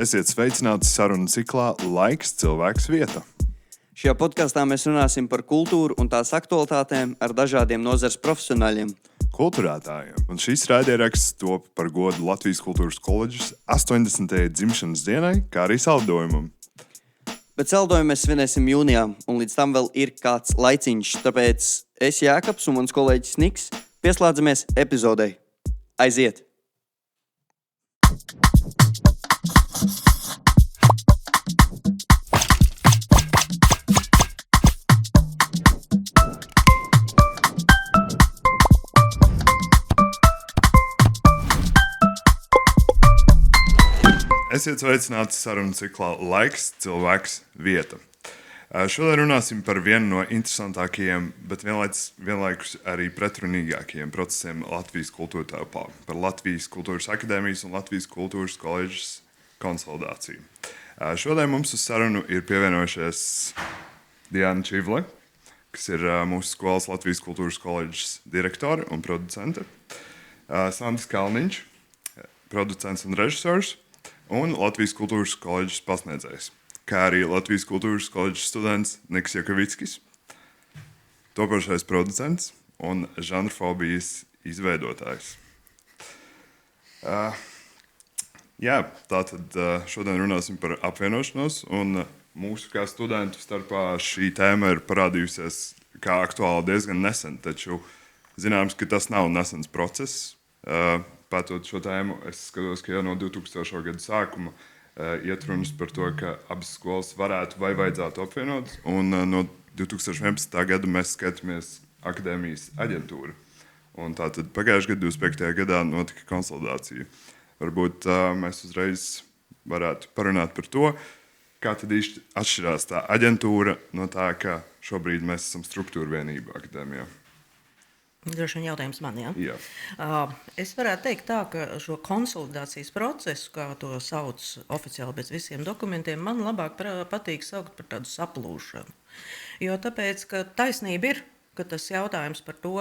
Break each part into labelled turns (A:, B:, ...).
A: Esiet sveicināti sarunu ciklā Laiks, cilvēks, vieta.
B: Šajā podkāstā mēs runāsim par kultūru un tās aktualitātēm ar dažādiem nozares profesionāļiem.
A: Kulturētājiem. Un šīs raidieraksts top par godu Latvijas Kultūras koledžas 80. dzimšanas dienai, kā arī saldojumam.
B: Bet saldojumu mēs svinēsim jūnijā, un līdz tam vēl ir kāds laiciņš. Tāpēc es, Jākaps un mans kolēģis Niks, pieslēdzamies epizodei. Aiziet!
A: Esiet sveicināti sarunu ciklā Laiks, cilvēks, vieta. Šodien runāsim par vienu no interesantākajiem, bet vienlaikus arī pretrunīgākajiem procesiem Latvijas kultūra telpā, par Latvijas Kultūras akadēmijas un Latvijas Kultūras koledžas konsolidāciju. Šodien mums uz sarunu ir pievienojušies Diana Čivle, kas ir mūsu skolas Latvijas Kultūras koledžas direktore un producente, Sandis Kalniņš, producents un režisors, un Latvijas Kultūras koledžas pasniedzējs, kā arī Latvijas Kultūras koledžas students Niks Jokavickis, topošais producents un žanrfobijas izveidotājs. Tātad šodien runāsim par apvienošanos, un mūsu kā studentu starpā šī tēma ir parādījusies kā aktuāla diezgan nesen, taču zināms, ka tas nav nesens process. Pētot šo tēmu, es skatos, ka jau no 2000. gada sākuma iet runas par to, ka abas skolas varētu vai vajadzētu apvienot, un no 2011. gada mēs skatāmies akadēmijas aģentūru. Un tātad pagājušajā gadā, 25. gadā, notika konsolidācija. Varbūt mēs uzreiz varētu parunāt par to, kā tad īsti atšķirās tā aģentūra no tā, ka šobrīd mēs esam struktūra vienība akadēmijā.
C: Droši vien jautājums man, jā?
A: Jā.
C: Es varētu teikt tā, ka šo konsolidācijas procesu, kā to sauc oficiāli pēc visiem dokumentiem, man labāk patīk saukt par tādu saplūšanu. Jo tāpēc, ka taisnība ir, ka tas jautājums par to,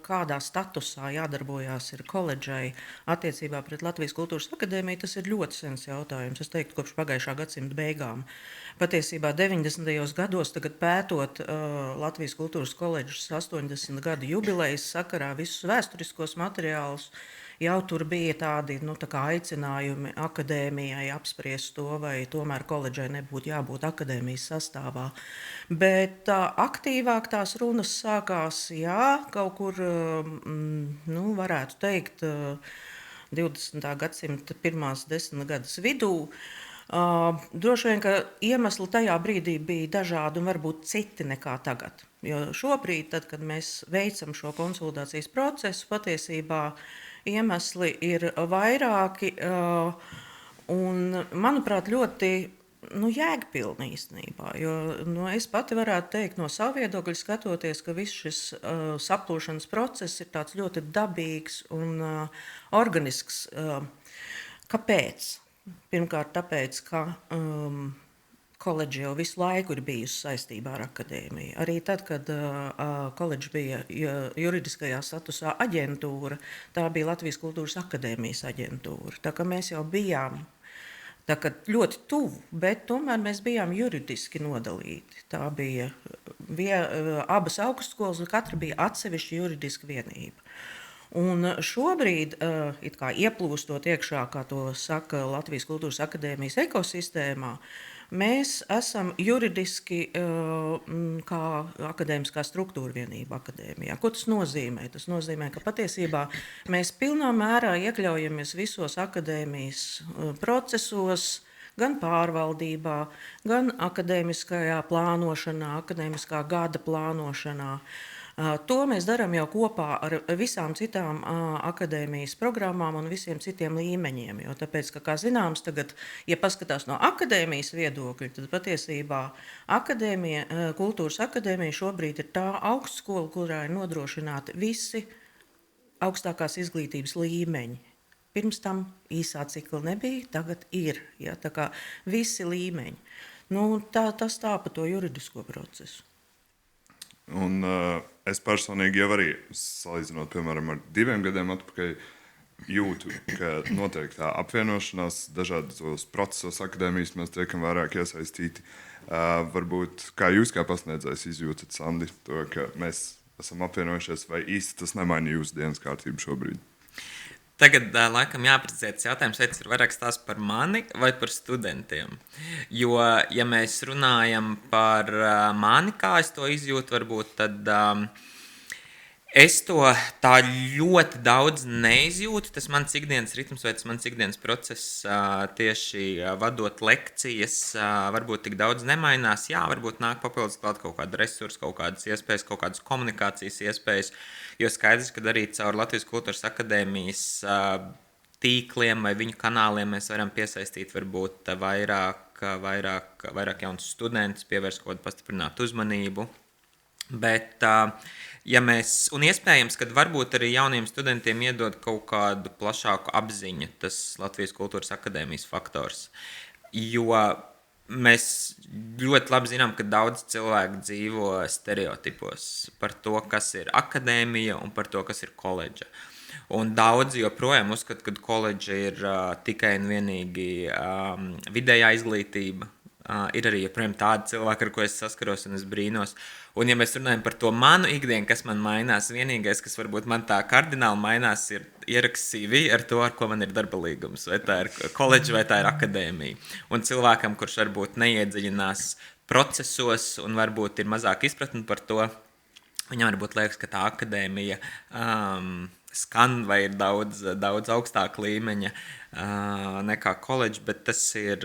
C: kādā statusā jādarbojās ir koledžai attiecībā pret Latvijas Kultūras akadēmiju, tas ir ļoti sens jautājums. Es teiktu, kopš pagājušā gadsimta beigām. Patiesībā 90. gados, tagad pētot Latvijas Kultūras koledžas 80 gadu jubilejas sakarā visus vēsturiskos materiālus, jau tur bija tādi tā kā aicinājumi akadēmijai apspriest to, vai tomēr koledžai nebūtu jābūt akadēmijas sastāvā. Bet aktīvāk tās runas sākās, kaut kur, varētu teikt, 20. gadsimta pirmās 10 gadus vidū. Droši vien, ka iemesli tajā brīdī bija dažādi un varbūt citi nekā tagad. Jo šobrīd, tad, kad mēs veicam šo konsolidācijas procesu, patiesībā iemesli ir vairāki un, manuprāt, ļoti jēgpilni īstenībā. Jo es pati varētu teikt no savu viedokļu skatoties, ka viss šis saplūšanas process ir tāds ļoti dabīgs un organisks. Kāpēc? Pirmkārt, tāpēc, ka koledža jau visu laiku ir bijusi saistībā ar akadēmiju. Arī tad, kad koledža bija juridiskajā statusā aģentūra, tā bija Latvijas Kultūras akadēmijas aģentūra. Tā kā mēs jau bijām ļoti tuvu, bet tomēr mēs bijām juridiski nodalīti. Tā bija abas augstskolas, un katra bija atsevišķa juridiska vienība. Un šobrīd, it kā ieplūstot iekšā, kā to saka Latvijas Kultūras akadēmijas ekosistēmā, mēs esam juridiski kā akadēmiskā struktūra vienība akadēmijā. Ko tas nozīmē? Tas nozīmē, ka patiesībā mēs pilnā mērā iekļaujamies visos akadēmijas procesos, gan pārvaldībā, gan akadēmiskajā plānošanā, akadēmiskā gada plānošanā. To mēs darām jau kopā ar visām citām akadēmijas programmām un visiem citiem līmeņiem. Jo tāpēc, ka, kā zināms, tagad, ja paskatās no akadēmijas viedokļa, tad patiesībā Kultūras akadēmija šobrīd ir tā augstskola, kurā ir nodrošināti visi augstākās izglītības līmeņi. Pirms tam īsā cikla nebija, tagad ir. Ja, tā kā visi līmeņi. Tas tā pa to juridisko procesu.
A: Un es personīgi jau arī, salīdzinot, piemēram, ar 2 gadiem atpakaļ, jūtu, ka notiek tā apvienošanās dažādos procesos, akadēmijas mēs tiekam vairāk iesaistīti. Varbūt kā jūs kā pasniedzējs izjūtat, Sandi, to, ka mēs esam apvienojušies, vai īsti tas nemaina jūsu dienas kārtību šobrīd?
D: Tagad, laikam, jāprecizē jautājums, vai tas ir vairāk stāsts par mani vai par studentiem. Jo, ja mēs runājam par mani, kā es to izjūtu, varbūt tad es to tā ļoti daudz neizjūtu. Tas mans ikdienas ritms vai tas mans ikdienas process tieši vadot lekcijas varbūt tik daudz nemainās. Jā, varbūt nāk papildus klāt kaut kāda resursa, kaut kādas iespējas, kaut kādas komunikācijas iespējas. Jo skaidrs, ka arī caur Latvijas Kultūras akadēmijas tīkliem vai viņu kanāliem mēs varam piesaistīt varbūt vairāk jaunus studentus, pievērst kaut kādu pastiprinātu uzmanību. Bet, ja mēs, un iespējams, ka varbūt arī jauniem studentiem iedod kaut kādu plašāku apziņu, tas Latvijas Kultūras akadēmijas faktors. Jo mēs ļoti labi zinām, ka daudz cilvēku dzīvo stereotipos par to, kas ir akadēmija un par to, kas ir koledža. Un daudzi joprojām uzskata, ka koledža ir tikai un vienīgi vidējā izglītība. Ir arī joprojām tādi cilvēki, ar ko es saskaros un es brīnos. Un ja mēs runājam par to manu ikdienu, kas man mainās, vienīgais, kas varbūt man tā kardināli mainās, ir ieraksts CV ar to, ar ko man ir darba līgums. Vai tā ir koledža, vai tā ir akadēmija. Un cilvēkam, kurš varbūt neiedziļinās procesos un varbūt ir mazāk izpratni par to, viņam varbūt liekas, ka tā akadēmija skan vai ir daudz augstāk līmeņa nekā koledža, bet tas ir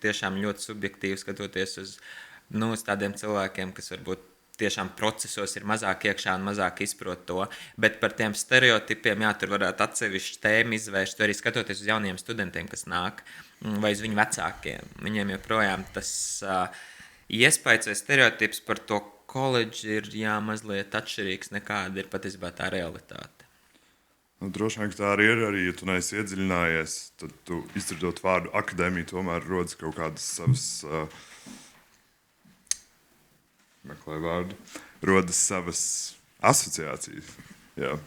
D: tiešām ļoti subjektīvi skatoties uz tādiem cilvēkiem, kas varbūt tiešām procesos ir mazāk iekšā un mazāk izprot to, bet par tiem stereotipiem, jā, tur varētu atsevišķu tēmu izvērst, arī skatoties uz jauniem studentiem, kas nāk, vai uz viņu vecākiem. Viņiem joprojām tas iespējas vai stereotips par to koledžu ir mazliet atšķirīgs nekāda ir patiesībā tā realitāte.
A: Droši vien, ka tā arī ir. Arī, ja tu neesi iedziļinājies, tad tu izdzirdot vārdu akadēmija, tomēr rodas kaut kādas savas, rodas savas asociācijas. Jā.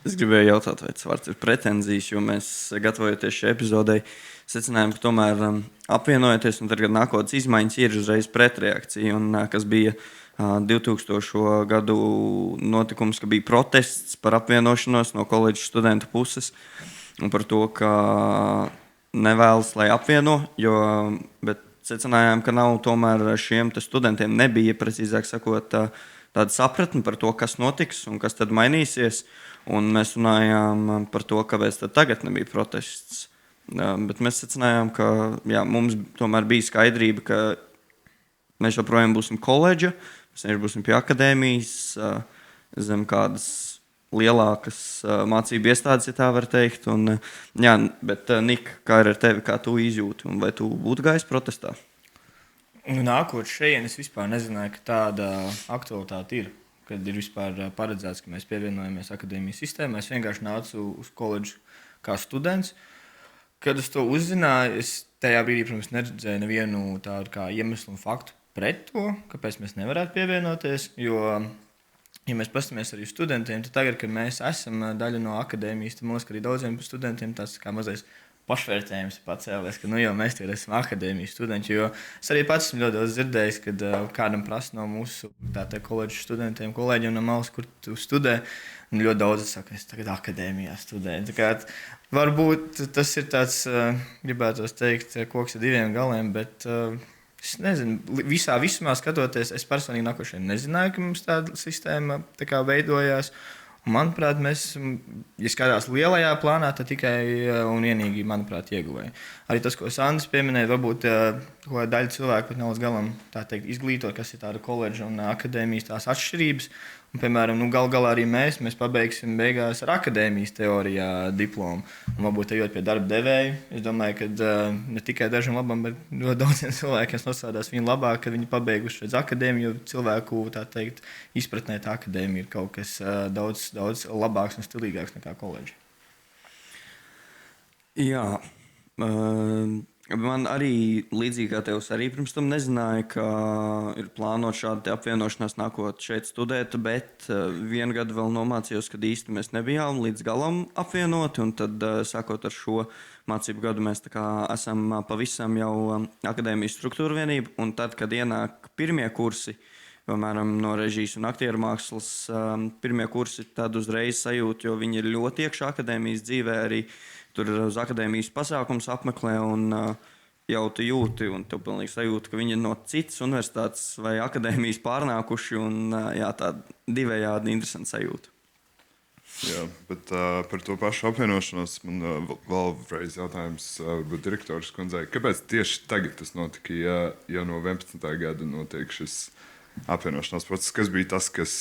B: Es gribēju jautāt, vai tas vārds ir pretenzijas, jo mēs, gatavojoties šai epizodei, secinājām, ka tomēr apvienojoties un tagad nākotnes izmaiņas ir uzreiz pretreakcija, un kas bija 2000. Gadu notikums, ka bija protests par apvienošanos no koledžas studentu puses un par to, ka nevēlas, lai apvieno, bet secinājām, ka nav tomēr šiem studentiem nebija, precīzāk sakot, tāda sapratne par to, kas notiks un kas tad mainīsies, un mēs runājām par to, kāpēc tad tagad nebija protests. Bet mēs secinājām, ka mums tomēr bija skaidrība, ka mēs joprojām būsim koledža, mēs būsim pie akadēmijas, zem kādas lielākas mācību iestādes, ja tā var teikt. Un, bet, Nika, kā ir ar tevi, kā tu izjūti, un vai tu būtu gājis protestā?
E: Nākot šeit, es vispār nezināju, ka tāda aktualitāte ir, kad ir vispār paredzēts, ka mēs pievienojamies akadēmijas sistēmai. Es vienkārši nācu uz koledžu kā students. Kad es to uzzināju, es tajā brīdī, protams, neredzēju nevienu tādu kā iemeslu un faktu pret to, kāpēc mēs nevarētu pievienoties, jo, ja mēs paskatāmies arī studentiem, tad tagad, kad mēs esam daļa no akadēmijas, tad man liekas, ka arī daudziem studentiem tas kā mazais pašvērtējums ir pacēlies, ka jau mēs tagad esam akadēmijas studenti, jo es arī pats esmu ļoti daudz dzirdējis, kad kādam prasa no mūsu koledžas studentiem, kolēģiem no malas, kur tu studē, un ļoti daudz saka, es tagad akadēmijā studēju. Varbūt tas ir tāds, gribētos teikt, koks ar diviem galiem, bet es nezinu, visumā skatoties, es personīgi nākošajā nezināju, ka mums tāda sistēma tā kā veidojās. Un, manuprāt, mēs, ja skatās lielajā plānā, tad tikai un vienīgi, manuprāt, ieguvēja. Arī tas, ko Sandis pieminēja, varbūt daļa cilvēku pat nav līdz galam izglītot, kas ir tāda koledža un akadēmijas tās atšķirības. Un, piemēram, galā arī mēs pabeigsim beigās ar akadēmijas teorijā diplomu. Un varbūt ejot pie darba devēja, es domāju, ka ne tikai dažiem labam, bet ļoti daudziem cilvēkiem nostrādās viņu labāk, kad viņi pabeiguši redz akadēmiju, jo cilvēku, tā teikt, izpratnē tā akadēmija ir kaut kas daudz labāks un stilīgāks nekā koledža.
B: Jā. Man arī līdzīgi kā tev, arī pirms tam nezināju, ka ir plānota šāda apvienošanās nākot šeit studēt, bet vienu gadu vēl nomācījos, kad īsti mēs nebijām līdz galam apvienoti. Un tad, sākot ar šo mācību gadu, mēs esam pavisam jau akadēmijas struktūra vienība. Un tad, kad ienāk pirmie kursi, piemēram, no režijas un aktieru mākslas, pirmie kursi, tad uzreiz sajūta, jo viņi ir ļoti iekšā akadēmijas dzīvē arī. Tur uz akadēmijas pasākums apmeklē un jau tu jūti, un tev pilnīgi sajūta, ka viņi ir no citas universitātes vai akadēmijas pārnākuši, un jā, tāda divējādi interesanta sajūta.
A: Jā, bet par to pašu apvienošanos man vēlreiz jautājums varbūt direktors kundzei. Kāpēc tieši tagad tas notika, ja no 11. gada notiek šis apvienošanās process? Kas bija tas, kas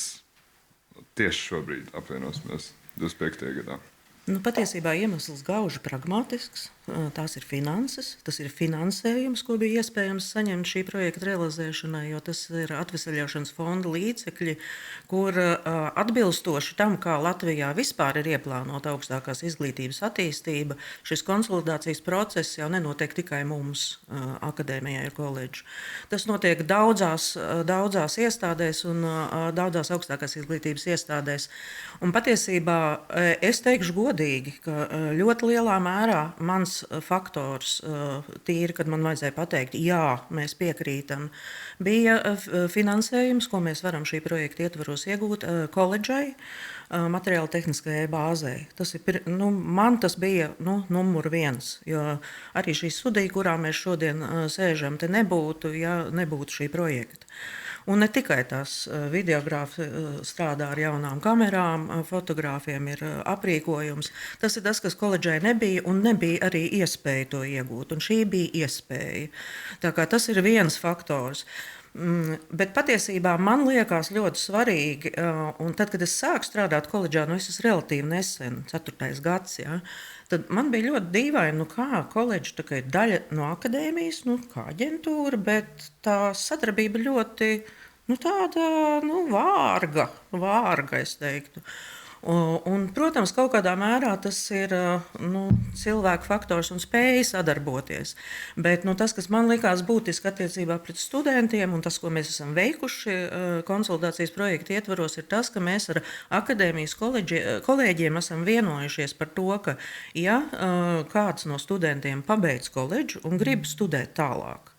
A: tieši šobrīd apvienosimies 25. gadā?
C: Patiesībā iemesls gauži pragmatisks. Tās ir finanses, tas ir finansējums, ko bija iespējams saņemt šī projekta realizēšanai, jo tas ir atvesaļošanas fonda līdzekļi, kur atbilstoši tam, kā Latvijā vispār ir ieplānota augstākās izglītības attīstība, šis konsolidācijas process jau nenotiek tikai mums, akadēmijai ir koledža. Tas notiek daudzās iestādēs un daudzās augstākās izglītības iestādēs. Un patiesībā es teikšu godīgi, ka ļoti lielā mērā mans faktors, tīri, kad man vajadzēja pateikt, jā, mēs piekrītam, bija finansējums, ko mēs varam šī projekta ietvaros iegūt koledžai, materiāla tehniskajai bāzei. Man tas bija numur 1, jo arī šī studija, kurā mēs šodien sēžam, te nebūtu, ja nebūtu šī projekta. Un ne tikai tas, videogrāfi strādā ar jaunām kamerām, fotogrāfiem ir aprīkojums. Tas ir tas, kas koledžai nebija, un nebija arī iespēja to iegūt. Un šī bija iespēja. Tā kā tas ir viens faktors. Bet patiesībā man liekas ļoti svarīgi, un tad, kad es sāku strādāt koledžā, es esmu relatīvi nesen, 4. gads, ja, tad man bija ļoti dīvaini, kā koledža ir daļa no akadēmijas, kā aģentūra, bet tā sadarbība ļoti tāda vārga, es teiktu. Un, protams, kaut kādā mērā tas ir cilvēku faktors un spēja sadarboties. Bet tas, kas man likās būtiski attiecībā pret studentiem, un tas, ko mēs esam veikuši konsolidācijas projekta ietvaros, ir tas, ka mēs ar akadēmijas kolēģiem esam vienojušies par to, ka, ja kāds no studentiem pabeidz koledžu un grib studēt tālāk,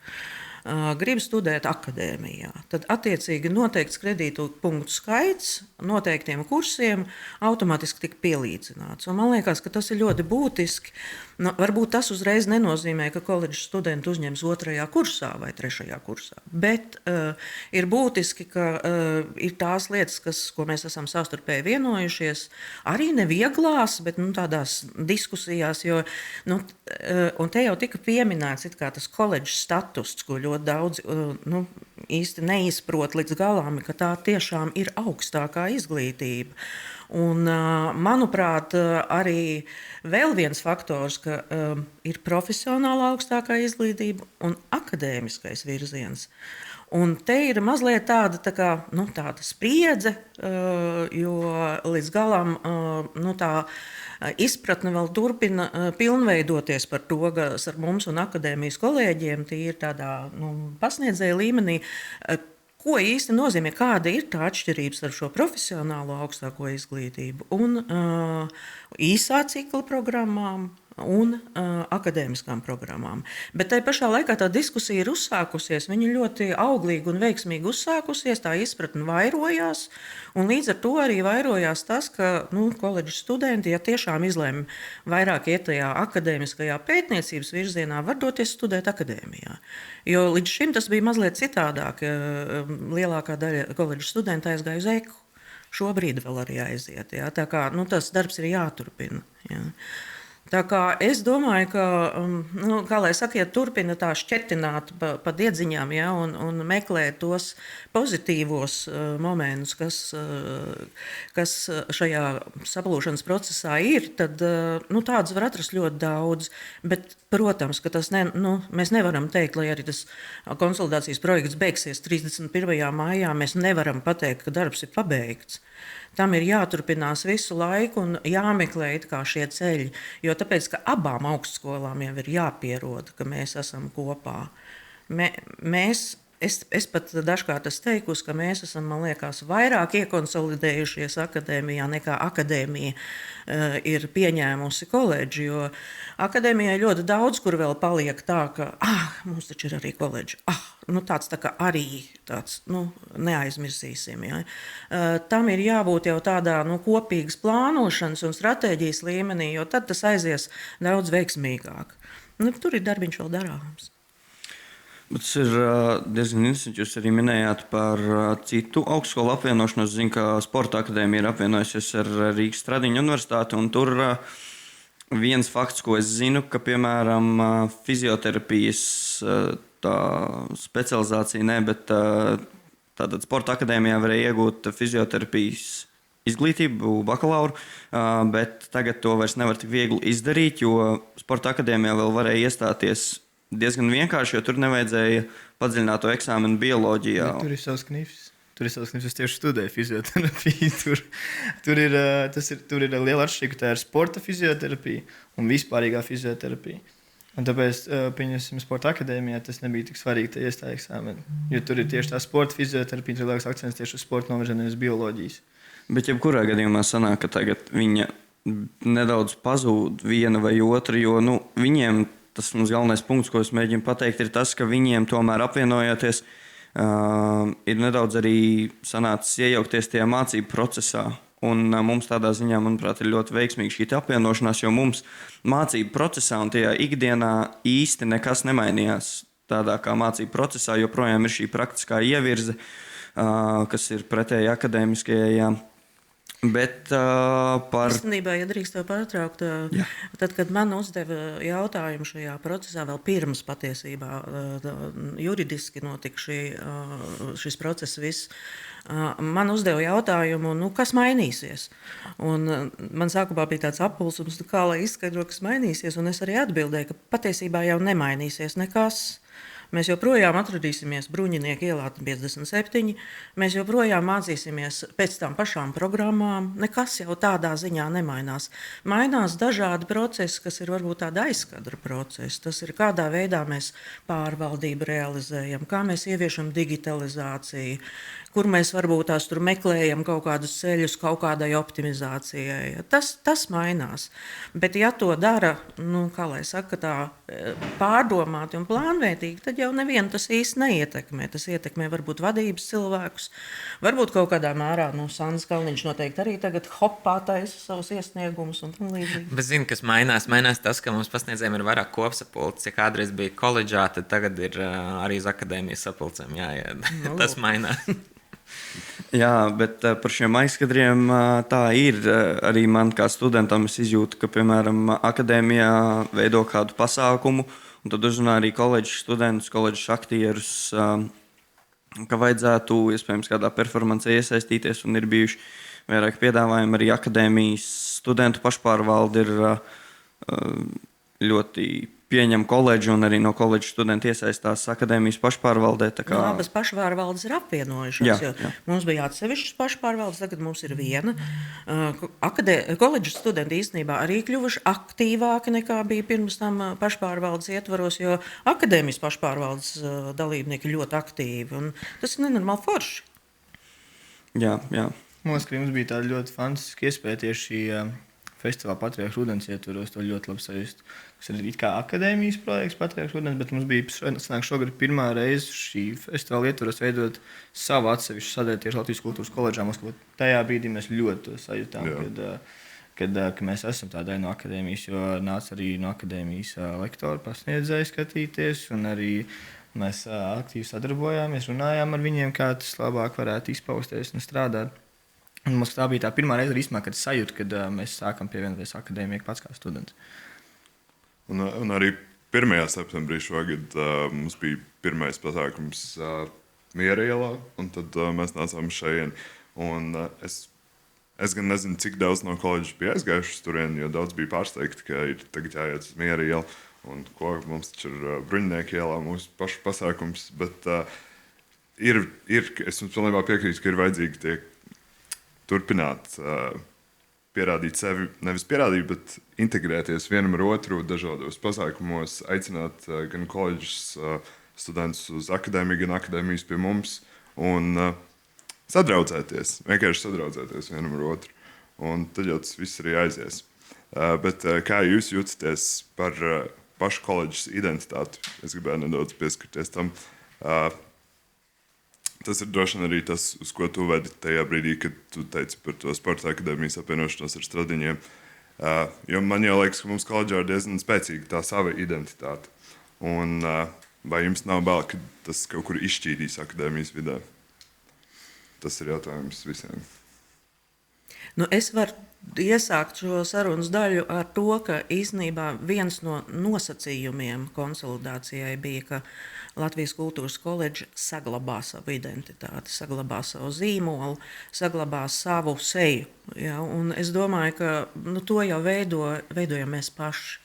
C: grib studēt akadēmijā, tad attiecīgi noteikts kredītu punktu skaits noteiktiem kursiem automātiski tika pielīdzināts. Un man liekas, ka tas ir ļoti būtiski. Varbūt tas uzreiz nenozīmē, ka koledžas studenti uzņems 2. kursā vai 3. kursā, bet ir būtiski, ka ir tās lietas, ko mēs esam savstarpēji vienojušies, arī nevieglās, bet tādās diskusijās, jo, un te jau tika pieminēts tas koledžas status, ko ļoti daudz īsti neizprot līdz galam, ka tā tiešām ir augstākā izglītība. Un, manuprāt, arī vēl viens faktors, ka ir profesionāla augstākā izglītība un akadēmiskais virziens. Un te ir mazliet tāda spriedze, jo līdz galam tā izpratne vēl turpina pilnveidoties par to, kas ar mums un akadēmijas kolēģiem ir tādā pasniedzēja līmenī. Ko īsti nozīmē, kāda ir tā atšķirības ar šo profesionālo augstāko izglītību un īsā cikla programmām un akadēmiskām programmām. Bet tajā pašā laikā tā diskusija ir uzsākusies, viņa ļoti auglīgi un veiksmīgi uzsākusies, tā izpratne vairojās, un līdz ar to arī vairojās tas, ka koledžas studenti, ja tiešām izlēma vairāk iet tajā akadēmiskajā pētniecības virzienā, var doties studēt akadēmijā. Jo līdz šim tas bija mazliet citādāk. Lielākā daļa koledžas studentu aizgāja uz EKU. Šobrīd vēl arī aiziet. Ja? Tā kā tas darbs ir jāturpina. Ja? Tā kā es domāju, ka, kā lai saka, ja turpina tā šķetināt pa diedziņām, ja, un meklēt tos pozitīvos momentus, kas šajā saplūšanas procesā ir, tad tādus var atrast ļoti daudz. Bet, protams, ka mēs nevaram teikt, lai arī tas konsolidācijas projekts beigsies 31. maijā, mēs nevaram pateikt, ka darbs ir pabeigts. Tam ir jāturpinās visu laiku un jāmeklē šie ceļi. Jo Jo tāpēc, ka abām augstskolām jau ir jāpierod, ka mēs esam kopā. Es pat dažkārt esmu teikusi, ka mēs esam, man liekas, vairāk iekonsolidējušies akadēmijā nekā akadēmija ir pieņēmusi koledži. Jo akadēmijai ļoti daudz, kur vēl paliek tā, ka mums taču ir arī koledži. Tāds tā kā arī tāds, neaizmirsīsim. Ja? Tam ir jābūt jau tādā kopīgas plānošanas un stratēģijas līmenī, jo tad tas aizies daudz veiksmīgāk. Tur ir darbiņš vēl darāms.
B: Tas ir diezgan interesanti. Jūs arī minējāt par citu augstskolu apvienošanos. Es zinu, ka Sporta akadēmija ir apvienojusies ar Rīgas Stradiņu universitāti. Tur viens fakts, ko es zinu, ka piemēram fizioterapijas tā specializācija, bet tātad Sporta akadēmijā varēja iegūt fizioterapijas izglītību, bakalauru, bet tagad to vairs nevar tik viegli izdarīt, jo Sporta akadēmijā vēl varēja iestāties diezgan vienkārši, jo tur nevajadzēja padziļināto eksāmenu bioloģijā.
E: Tur ir savs knifs. Es tieši studēju fizioterapiju. Tur ir liela atšķirība. Tā ir sporta fizioterapija un vispārīgā fizioterapija. Un tāpēc, pieņemsim, Sporta akadēmijā tas nebija tik svarīgi, tā iestāja eksāmeni. Jo tur ir tieši tā sporta fizioterapija, tur liekas akcents tieši uz sporta novirzienu, nevis bioloģijas.
B: Bet jebkurā gadījumā sanāk, ka tagad viņa nedaudz pazūd viena vai otra, jo viņiem tas mums galvenais punkts, ko es mēģinu pateikt, ir tas, ka viņiem tomēr apvienojoties, ir nedaudz arī sanācis iejaukties tajā mācību procesā. Un mums tādā ziņā, manuprāt, ir ļoti veiksmīga šī apvienošanās, jo mums mācību procesā un tajā ikdienā īsti nekas nemainījās. Tādā kā mācību procesā joprojām ir šī praktiskā ievirze, kas ir pretēji akadēmiskajai. Bet
C: Īstenībā, ja drīkst tev pārtraukt, tad, kad man uzdeva jautājumu šajā procesā, vēl pirms patiesībā juridiski notika šis process viss, man uzdeva jautājumu, kas mainīsies. Un man sākumā bija tāds apulsums, kā lai izskaidro, kas mainīsies, un es arī atbildēju, ka patiesībā jau nemainīsies nekas. Mēs joprojām atradīsimies Bruņinieku ielā 57. Mēs joprojām mācīsimies pēc tām pašām programmām. Nekas jau tādā ziņā nemainās. Mainās dažādi procesi, kas ir varbūt tāda aizkadra procesi. Tas ir kādā veidā mēs pārvaldību realizējam, kā mēs ieviešam digitalizāciju, kur mēs varbūt tās tur meklējam kaut kādus ceļus kaut kādai optimizācijai. Tas mainās. Bet ja to dara, kā lai saka, tā pārdomāti un plānveidīgi, tad jau nevienu tas īsti neietekmē. Tas ietekmē varbūt vadības cilvēkus, varbūt kaut kādā mērā, Sandrs Kalniņš noteikti arī tagad hopā taisa savus iesniegumus un līdzīgi.
D: Bet zini, kas mainās? Mainās tas, ka mums pasniedzējiem ir vairāk kopsapulces. Ja kādreiz bija koledžā, tad tagad ir arī uz akadēmijas sapulcēm jāiet. Tas mainās.
B: Jā, bet par šiem aizkadriem tā ir. Arī man kā studentam es izjūtu, ka, piemēram, akadēmijā veido kādu pasākumu, un tad uzrunā arī koledžas studentus, koledžas aktierus, ka vajadzētu iespējams kādā performancē iesaistīties, un ir bijuši vairāk piedāvājumi. Arī akadēmijas studentu pašpārvalde ir ļoti pieņem koledžu, un arī no koledžas studenti iesaistās akadēmijas pašpārvaldē.
C: Abas pašpārvaldes ir apvienojušās. Jā. Mums bija atsevišķas pašpārvaldes, tagad mums ir viena. Koledžas studenti īstenībā arī kļuvuši aktīvāki nekā bija pirms tam pašpārvaldes ietvaros, jo akadēmijas pašpārvaldes dalībnieki ir ļoti aktīvi, un tas ir nenormāli forši.
B: Jā.
E: Mums bija tāda ļoti fantastiska iespēja tieši festivāla Patriarha Rudens ietvaros, to ļoti labi sajust. Tas ir it kā akadēmijas projekts Patriarha Rudens, bet mums bija šogad pirmā reize šī festivāla ietvaros veidot savu atsevišķu sadaļu tieši Latvijas kultūras koledžā. Tajā brīdī mēs ļoti to sajūtām, kad mēs esam tā daļa no akadēmijas, jo nāca arī no akadēmijas lektori pasniedzēji skatīties, un arī mēs aktīvi sadarbojāmies, runājām ar viņiem, kā tas labāk varētu izpausties un strādāt. Un mums tā bija tā pirmā reize, kad sajūtu, kad mēs sākam pievienoties akadēmijai pats kā students.
A: Un arī 1. septembrī šogad mums bija pirmais pasākums Miera ielā, un tad mēs nācām šeit. Es gan nezinu, cik daudz no koledžas bija aizgājuši turien, jo daudz bija pārsteigti, ka ir tagad jāiet uz Miera ielu. Un ko mums taču ir Bruņinieku ielā mūsu pašu pasākums. Bet es jums pilnībā piekrītu, ka ir vajadzīgi tie turpināt pierādīt sevi, nevis pierādīt, bet integrēties vienam ar otru dažādos pasākumos, aicināt gan koledžas studentus uz akadēmiju, gan akadēmijas pie mums un sadraudzēties, vienkārši sadraudzēties vienam ar otru. Un tad jau tas viss arī aizies. Bet kā jūs jūtaties par pašu koledžas identitāti? Es gribēju nedaudz pieskarties tam. Tas ir droši vien arī tas, uz ko tu vedi tajā brīdī, kad tu teici par to sporta akadēmijas apvienošanos ar Stradiņiem. Jo man jau liekas, ka mums koledžā ir diezgan spēcīga tā sava identitāte. Un vai jums nav bail, ka tas kaut kur izšķīdīs akadēmijas vidē? Tas ir jautājums visiem.
C: Nu, es varu iesākt šo sarunas daļu ar to, ka īstenībā viens no nosacījumiem konsolidācijai bija, ka Latvijas kultūras koledža saglabā savu identitāti, saglabā savu zīmolu, saglabā savu seju. Ja? Un es domāju, ka to jau veidojam mēs paši.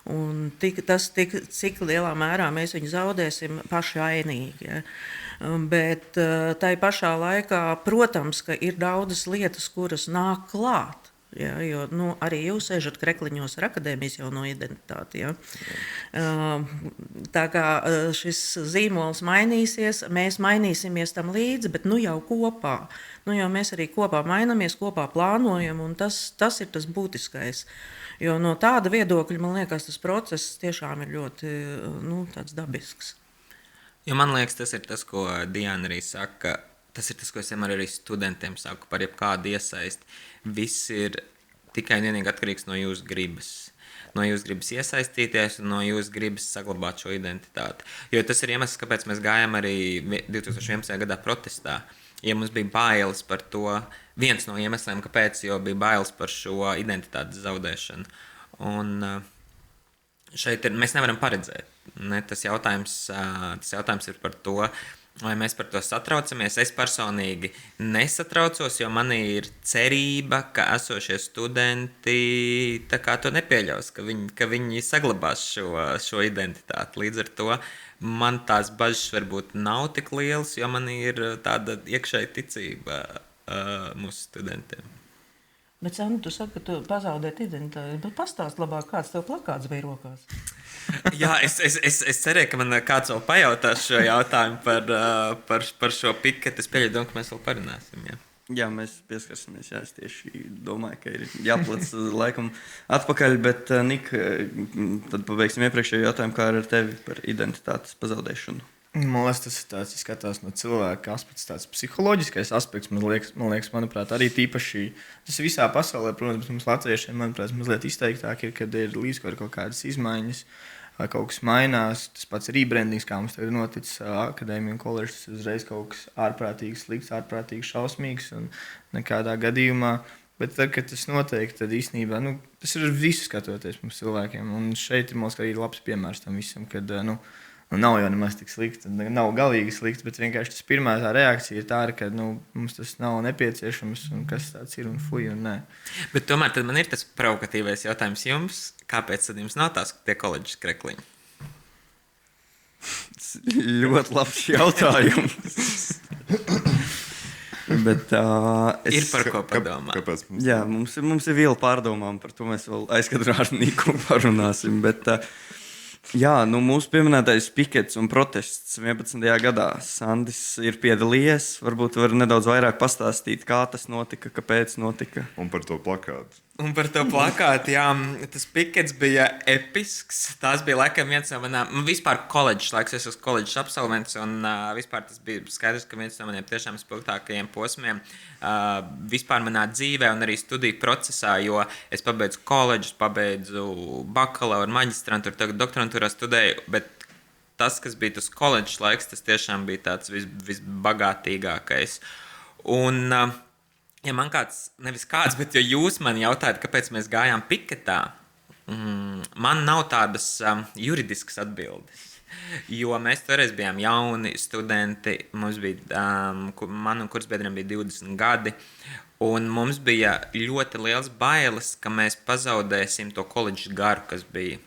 C: Un cik lielā mērā mēs viņu zaudēsim paši ainīgi. Ja? Bet tai pašā laikā, protams, ka ir daudzas lietas, kuras nāk klāt. Ja, jo arī jūs sēžat krekliņos ar akadēmijas jauno identitāti. Ja. Tā kā šis zīmols mainīsies, mēs mainīsimies tam līdzi, bet jau kopā. Jo mēs arī kopā mainamies, kopā plānojam, un tas ir tas būtiskais. Jo no tāda viedokļa, man liekas, tas process tiešām ir ļoti tāds dabisks.
D: Jo man liekas, tas ir tas, ko Diana arī saka. Tas ir tas, ko es vienmēr arī studentiem saku par jebkādu iesaisti. Viss ir tikai un vienīgi atkarīgs no jūsu gribas. No jūsu gribas iesaistīties un no jūsu gribas saglabāt šo identitāti. Jo tas ir iemesls, kāpēc mēs gājām arī 2011. gadā protestā. Ja mums bija bailes par to, viens no iemesliem, kāpēc, jo bija bailes par šo identitātes zaudēšanu. Un šeit mēs nevaram paredzēt. Ne, tas jautājums ir par to, vai mēs par to satraucamies. Es personīgi nesatraucos, jo man ir cerība, ka esošie studenti to nepieļaus, ka viņi saglabās šo identitāti. Līdz ar to man tās bažas varbūt nav tik lielas, jo man ir tāda iekšēja ticība mūsu studentiem.
C: Bet, Sandra, tu saki, ka tu pazaudēji identitāti, bet pastāst labāk, kāds tev plakāts bija rokās.
D: Jā, es cerēju, ka man kāds vēl pajautās šo jautājumu par šo piketu. Es pieļauju, ka mēs vēl parunāsim.
B: Jā, mēs pieskarsimies. Jā, es tieši domāju, ka ir jāplec laikam atpakaļ, bet Nik, tad pabeigsim iepriekšējo jautājumu, kā ar tevi par identitātes pazaudēšanu.
E: Man liekas, tas ir tāds, skatās no cilvēka aspekts, tāds psiholoģiskais aspekts. Man liekas, manuprāt, arī tīpaši tas ir visā pasaulē, protams, mums latviešiem, manuprāt, mazliet izteiktāk ir, kad ir līdz kaut kādas izmaiņas, vai kaut kas mainās. Tas pats rebrandings, kā mums tagad noticis akadēmija un koledžas, tas uzreiz kaut kas ārprātīgi slikts, ārprātīgi šausmīgs un nekādā gadījumā. Bet tad, kad tas notiek, tad īstenībā tas ir visu skatoties mums cilvēkiem. Un šeit ir, man liekas, arī labs piemērs tam visam, kad nav jau nemaz tik slikti, nav galīgi slikti, bet vienkārši tas pirmā tā reakcija ir tāda, ka mums tas nav nepieciešams un kas tāds ir un fuj un nē.
D: Bet tomēr tad man ir tas provokatīvais jautājums jums, kāpēc tad jums nav tās tie koledžas krekliņi?
B: Ļoti labs jautājums. Bet,
D: ir par ko padomāt.
A: Kāpēc mums?
B: Jā, mums ir viela pārdomām, par to mēs vēl aizkadrā ar Niku parunāsim, bet jā, mūsu pieminētais pikets un protests 11. gadā. Sandis ir piedalījies. Varbūt var nedaudz vairāk pastāstīt, kā tas notika, kāpēc notika.
A: Un par to plakātu.
D: Un par to plakātu, jā, tas pikets bija episks. Tas bija laikam viens no manām, vispār koledžas laiks, es esmu koledžas absolvents, un vispār tas bija skaidrs, ka viens no maniem tiešām spilgtākajiem posmiem vispār manā dzīvē un arī studiju procesā, jo es pabeidzu koledžas, pabeidzu bakalauru, maģistrantūru, tagad doktorantūrā studēju, bet tas, kas bija tas koledžas laiks, tas tiešām bija tāds visbagātīgākais. Un ja man kāds, nevis kāds, bet ja jūs man jautājat, kāpēc mēs gājām piketā, man nav tādas juridiskas atbildes. Jo mēs toreiz bijām jauni studenti, mums bija, man un kursbiedriem bija 20 gadi, un mums bija ļoti liels bailes, ka mēs pazaudēsim to koledžas garu, kas bija.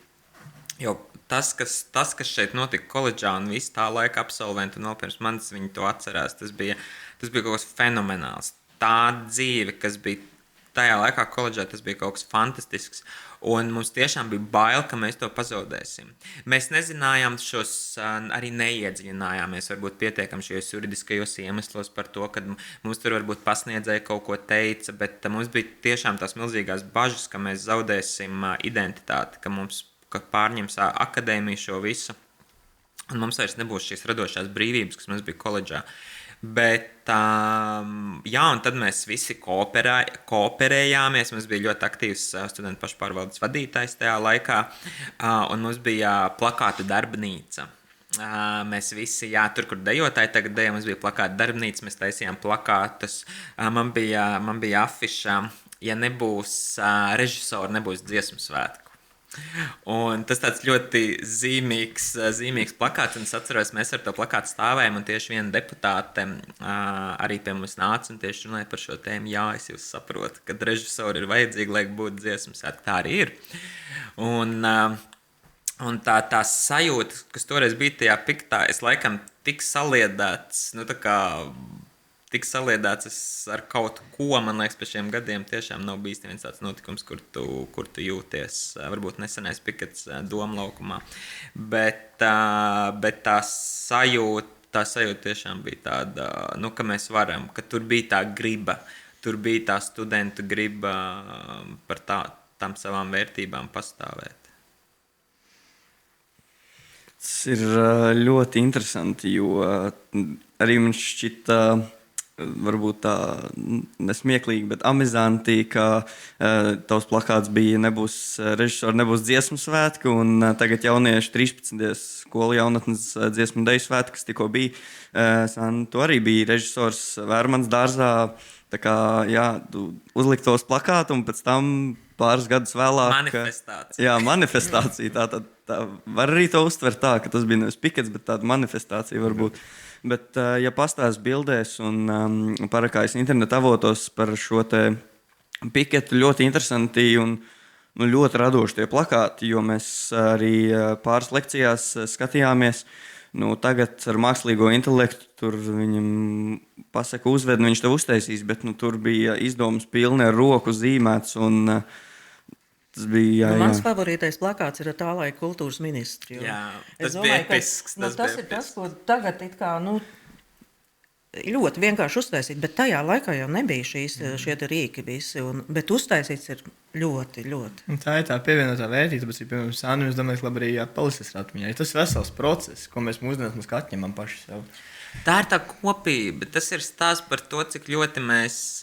D: Jo tas, kas šeit notika koledžā un visu tā laika absolventi un vēl pirms manis viņi to atcerās, tas bija kaut kas fenomenāls. Tā dzīve, kas bija tajā laikā koledžā tas bija kaut kas fantastisks. Un mums tiešām bija bail, ka mēs to pazaudēsim. Mēs nezinājām šos, arī neiedziļinājāmies varbūt pietiekami šajos juridiskajos iemeslos par to, ka mums tur varbūt pasniedzēja kaut ko teica, bet mums bija tiešām tās milzīgās bažas, ka mēs zaudēsim identitāti, ka pārņems akadēmiju šo visu. Un mums vairs nebūs šīs radošās brīvības, kas mums bija koledžā. Bet, jā, un tad mēs visi kooperējāmies. Mums bija ļoti aktīvs studentu pašpārvaldes vadītājs tajā laikā, un mums bija plakātu darbnīca. Mēs visi, jā, tur, kur dejotāji tagad dejo, mums bija plakātu darbnīca, mēs taisījām plakātus. Man bija afiša, ja nebūs režisori, nebūs dziesmu svētku. Un tas tāds ļoti zīmīgs plakāts, un es atceros, mēs ar to plakātu stāvējam, un tieši viena deputāte arī pie mums nāca un tieši runāja par šo tēmu. Jā, es jūs saprotu, ka režisori ir vajadzīgi, lai būtu dziesmas svētki. Tā arī ir. Un tā sajūta, kas toreiz bija tajā piktā, es laikam tik saliedēts, tik saliedēts ar kaut ko, man liekas, pēc šiem gadiem tiešām nav bijis neviens tāds notikums, kur tu jūties, varbūt nesenais pikets Domlaukumā, bet tā sajūta tiešām bija tāda, ka mēs varam, ka tur bija tā griba, tur bija tā studentu griba par tām savām vērtībām pastāvēt.
B: Tas ir ļoti interesanti, jo arī man šķita varbūt tā nesmieklīgi, bet amizanti, ka tavs plakāts bija nebūs režisori, nebūs dziesmu svētki, un tagad jaunieši 13. skolu jaunatnes dziesmu deju svētki, kas tikko bija. Tu arī biji režisors Vērmanas dārzā, tā kā, jā, tu uzlikt tos plakātu, un pēc tam pāris gadus vēlāk...
D: Manifestācija.
B: Jā, manifestācija. Tā var arī to uztvert tā, ka tas bija nevis pikets, bet tāda manifestācija varbūt. Bet, ja pastāst bildēs un parakājas interneta avotos par šo te piketu, ļoti interesanti un ļoti radoši tie plakāti, jo mēs arī pāris lekcijās skatījāmies. Tagad ar mākslīgo intelektu tur viņam pasaka uzved, viņš tev uztaisīs, bet tur bija izdomas pilni ar roku zīmēts un tas bija, jā.
C: Mans favorītais plakāts ir tā laika kultūras ministri.
D: Jā,
C: tas bija episks. Tas ir tas, ko tagad it kā, ļoti vienkārši uztaisīt, bet tajā laikā jau nebija šie rīki visi, bet uztaisīts ir ļoti, ļoti.
E: Un tā ir tā pievienotā vērtība, bet, piemēram, Sānim, es domāju, ka labi arī palicis atmiņā. Tas ir vesels process, ko mēs mūsdienās atņemam paši sev.
D: Tā ir tā kopība. Tas ir stāsts par to, cik ļoti mēs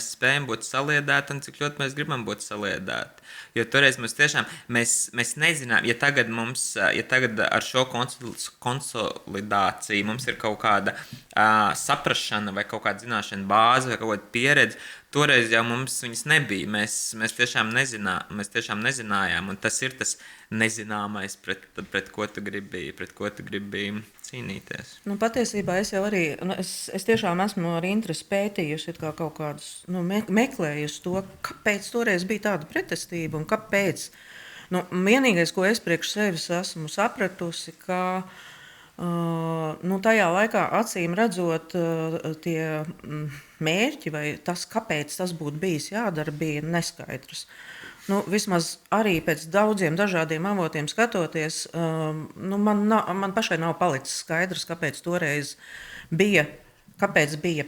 D: spējam būt saliedēti un cik ļoti mēs gribam būt saliedēti. Jo toreiz mēs tiešām nezinām, ja tagad ar šo konsolidāciju mums ir kaut kāda saprašana vai kaut kāda zināšana bāze vai kaut kāda pieredze, toreiz jau mums viņas nebija. Mēs tiešām nezinājām, un tas ir tas nezināmais, pret ko tu gribi cīnīties.
C: Patiesībā es jau arī, es tiešām esmu ar interesi pētījusi kaut kādus, meklējusi to, kāpēc toreiz bija tāda pretestība un kāpēc. Vienīgais, ko es priekš sevis esmu sapratusi, ka tajā laikā acīm redzot tie mērķi vai tas, kāpēc tas būtu bijis jādara, bija neskaidrs. Vismaz arī pēc daudziem dažādiem avotiem skatoties, man pašai nav palicis skaidrs, kāpēc toreiz bija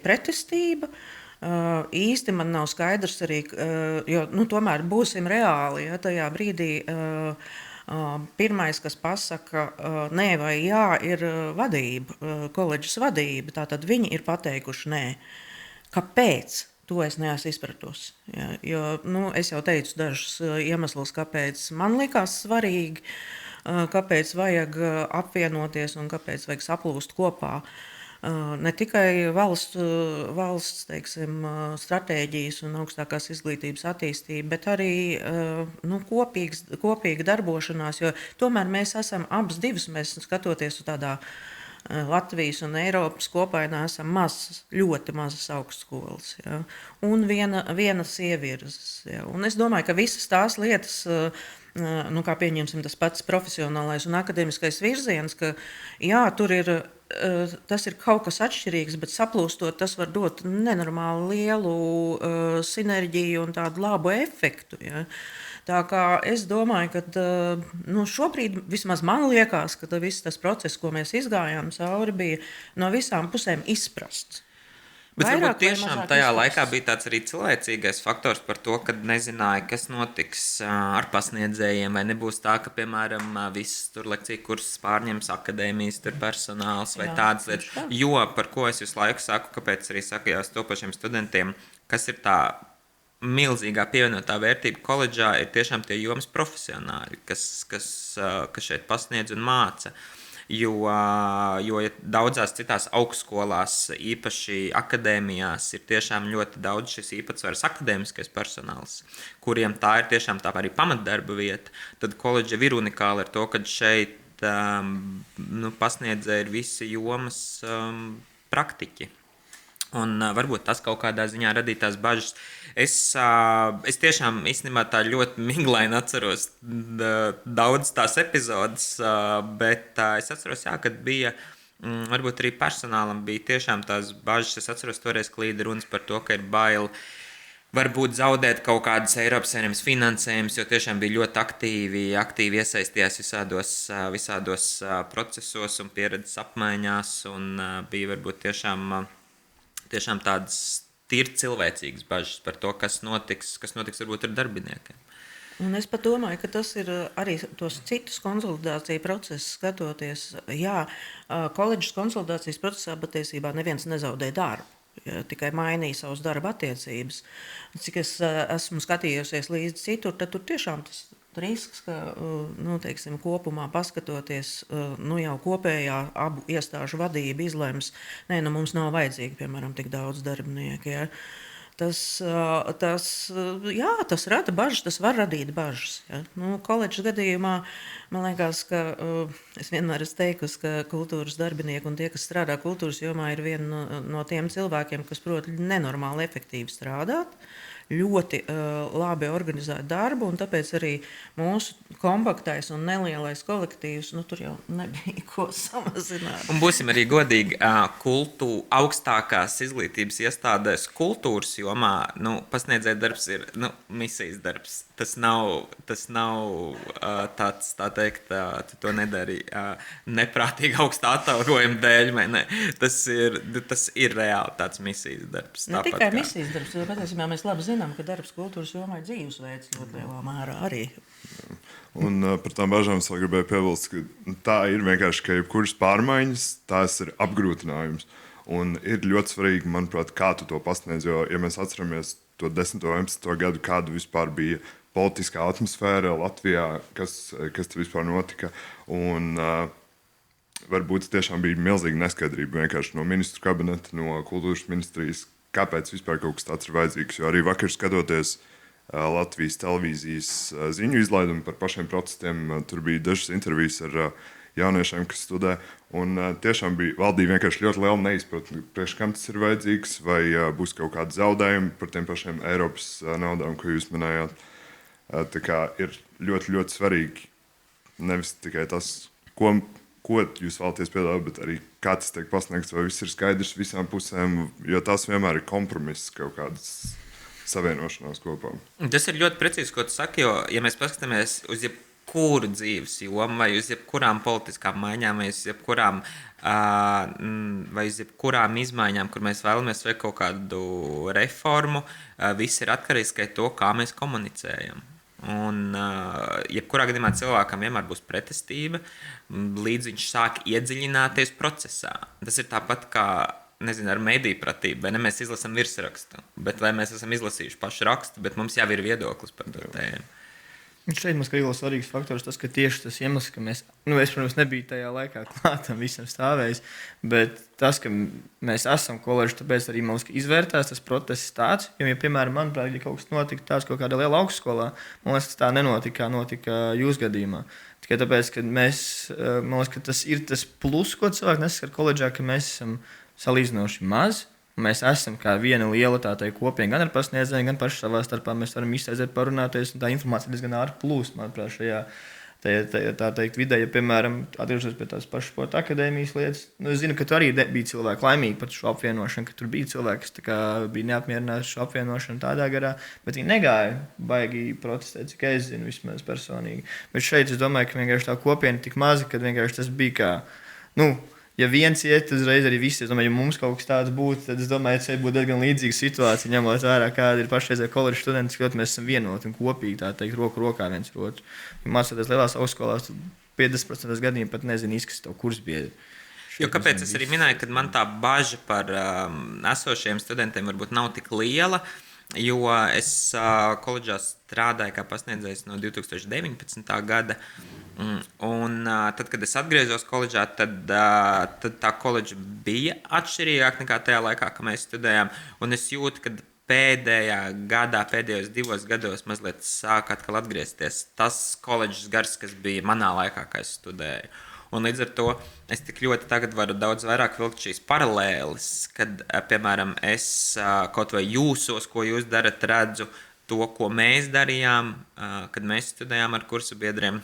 C: pretestība. Īsti man nav skaidrs arī, jo tomēr būsim reāli, ja tajā brīdī pirmais, kas pasaka nē vai jā, ir vadība, koledžas vadība, tātad viņi ir pateikuši nē. Kāpēc? To es neesmu izpratusi. Ja, jo, es jau teicu dažus iemeslus, kāpēc man likās svarīgi, kāpēc vajag apvienoties un kāpēc vajag saplūst kopā. Ne tikai valsts teiksim, stratēģijas un augstākās izglītības attīstība, bet arī kopīga darbošanās, jo tomēr mēs esam abas divas, mēs skatoties uz tādā Latvijas un Eiropas kopainā esam ļoti mazas augstskolas, ja? Un viena sievirzes. Ja? Un es domāju, ka visas tās lietas, kā pieņemsim tas pats profesionālais un akademiskais virziens, ka jā, tur ir tas ir kaut kas atšķirīgs, bet saplūstot, tas var dot nenormāli lielu sinerģiju un tādu labu efektu. Ja? Tā kā es domāju, ka šobrīd vismaz man liekas, ka viss tas process, ko mēs izgājām cauri, bija no visām pusēm izprasts.
D: Bet
C: Vairāk
D: varbūt
C: vai
D: tiešām
C: mazāk
D: tajā
C: izprasts.
D: laikā bija tāds arī cilvēcīgais faktors par to, ka nezināja, kas notiks ar pasniedzējiem, vai nebūs tā, ka, piemēram, viss tur lekciju kursus pārņems akadēmijas personāls vai
C: Jā,
D: tādas
C: tieši
D: lietas.
C: tā.
D: Jo, par ko es visu laiku saku, kāpēc arī saku jās to pašiem studentiem, kas ir tā milzīgā pievienotā vērtība koledžā, ir tiešām tie jomas profesionāļi, kas šeit pasniedz un māca. Jo ja daudzās citās augstskolās, īpaši akadēmijās, ir tiešām ļoti daudz šis īpatsvars akadēmiskais personāls, kuriem tā ir tiešām tā arī pamatdarba vieta, tad koledža ir unikāla ar to, ka šeit pasniedzēji ir visi jomas praktiķi. Un varbūt tas kaut kādā ziņā radīja tās bažas. Es tiešām īstenībā tā ļoti miglaini atceros daudz tās epizodes, bet es atceros, jā, kad bija, varbūt arī personālam bija tiešām tās bažas. Es atceros toreiz klīda runas par to, ka ir bail varbūt zaudēt kaut kādas Eiropas Savienības finansējumus, jo tiešām bija ļoti aktīvi iesaistījās visādos procesos un pieredzes apmaiņās, un bija varbūt tiešām tādas tīri cilvēcīgas bažas par to, kas notiks varbūt ar darbiniekiem.
C: Un es pat domāju, ka tas ir arī tos citus konsolidāciju procesus skatoties. Jā, koledžas konsolidācijas procesā patiesībā neviens nezaudē darbu. Ja, tikai mainīja savas darba attiecības. Cik es esmu skatījusies līdzi citur, tad tur tiešām tas risks, ka teiksim, kopumā paskatoties, jau kopējā abu iestāžu vadība izlems, mums nav vajadzīgi, piemēram, tik daudz darbinieku. Ja. Tas rada bažas, tas var radīt bažas. Ja. Koledžas gadījumā man liekas, ka es vienmēr esmu teikusi, ka kultūras darbinieki un tie, kas strādā kultūras jomā, ir viena no tiem cilvēkiem, kas prot nenormāli efektīvi strādāt, ļoti labi organizēt darbu, un tāpēc arī mūsu kompaktais un nelielais kolektīvs, tur jau nebija ko samazināt.
D: Un būsim arī godīgi, augstākās izglītības iestādēs kultūras jomā, pasniedzēja darbs ir misijas darbs. Tas nav tāds, tā teikt, tu to nedari neprātīgi augstā atalgojuma dēļ, vai ne? Tas ir reāli tāds misijas darbs.
C: Ne tikai misijas darbs, jo patiesībā mēs labi zinām, ka darbs kultūras jomā ir dzīvesveids ļoti lielā mērā arī.
A: Un par tām bažām es vēl gribēju piebilst, ka tā ir vienkārši, ka jebkuras pārmaiņas, tās ir apgrūtinājums. Un ir ļoti svarīgi, manuprāt, kā tu to pasniedz, jo, ja mēs atceramies to 10. un 11. gadu, kāda vispār bija politiskā atmosfēra Latvijā, kas te vispār notika, un varbūt tiešām bija milzīga neskaidrība vienkārši no ministru kabineta, no kultūras ministrijas, kāpēc vispār kaut kas tāds ir vajadzīgs, jo arī vakar skatoties Latvijas televīzijas ziņu izlaidumu par pašiem protestiem, tur bija dažas intervijas ar jauniešiem, kas studē, un tiešām valdīja vienkārši ļoti liela neizpratne, priekš kam tas ir vajadzīgs, vai būs kaut kādi zaudējumi par tiem pašiem Eiropas naudām, ko jūs minējāt. Tā kā ir ļoti, ļoti svarīgi nevis tikai tas, ko jūs vēlaties piedāvāt, bet arī kā tas tiek pasniegts, vai viss ir skaidrs visām pusēm, jo tas vienmēr ir kompromiss kaut kādas savienošanās kopā.
D: Tas ir ļoti precīzi, ko tu saki, jo, ja mēs paskatāmies uz jebkuru dzīves jomu, vai uz jebkurām politiskām maiņām, vai uz jebkurām izmaiņām, kur mēs vēlamies veikt kaut kādu reformu, viss ir atkarīgs no tā, kā mēs komunicējam. Un, jebkurā gadījumā cilvēkam vienmēr būs pretestība, līdz viņš sāk iedziļināties procesā. Tas ir tāpat kā, ar mediju-pratību, vai ne mēs izlasām virsrakstu, bet vai mēs esam izlasījuši pašu rakstu, bet mums jau ir viedoklis par to tēmu.
E: Šeit mums ir ļoti svarīgs faktors, tas, ka tieši tas iemesls, ka mēs, es, protams, nebiju tajā laikā klātam visam stāvējis, bet tas, ka mēs esam koledži, tāpēc arī mums izvērtās tas process tāds, jo, ja, piemēram, manuprāt, ja kaut kas notika tāds kaut kādā lielā augstskolā, man liekas, tā nenotika, kā notika jūsu gadījumā. Tikai tāpēc, ka man liekas, ka tas ir tas plus, ko cilvēki nesaka koledžā, ka mēs esam salīdzinoši maz. Mēs esam kā viena liela kopiena, gan ar pasniedzējiem, gan paši savā starpā. Mēs varam izsēžot, parunāties, un tā informācija diezgan ātri plūst, manuprāt, šajā tā teikt, vidē, ja, piemēram, atgriežoties pie tās pašas sporta akadēmijas lietas, es zinu, ka tur arī bija cilvēki laimīgi par šo apvienošanu, ka tur bija cilvēki, kas bija neapmierināti ar šo apvienošanu tādā garā, bet viņi negāja baigi protestēt, cik es zinu, vismaz personīgi. Bet šeit es domāju, ka vienkārši tā kopiena tik maza, ka vienkārši tas bija kā, ja viens iet, tad uzreiz arī viss. Es domāju, ja mums kaut kas tāds būtu, tad es domāju, ka šeit būtu diezgan līdzīga situācija, ņemot vērā, kāda ir pašreizējā koledžas studenti, ka mēs esam vienoti un kopīgi, tā teikt, roku rokā viens ar otru. Ja mācoties lielās augstskolās, tad 50% gadījumā pat nezinu, kas tev kursbiedri.
D: Jo kāpēc es arī minēju, ka man tā baža par esošiem studentiem varbūt nav tik liela, jo es koledžā strādāju kā pasniedzējs no 2019. gada. Un tad, kad es atgriezos koledžā, tad tā koledža bija atšķirīgāka nekā tajā laikā, kad mēs studējām. Un es jūtu, ka pēdējos 2 gados mazliet sāk atkal atgriezties tas koledžas gars, kas bija manā laikā, kad es studēju. Un līdz ar to es tik ļoti tagad varu daudz vairāk vilkt šīs paralēles, kad, piemēram, es kaut vai jūsos, ko jūs darat, redzu to, ko mēs darījām, kad mēs studējām ar kursu biedriem.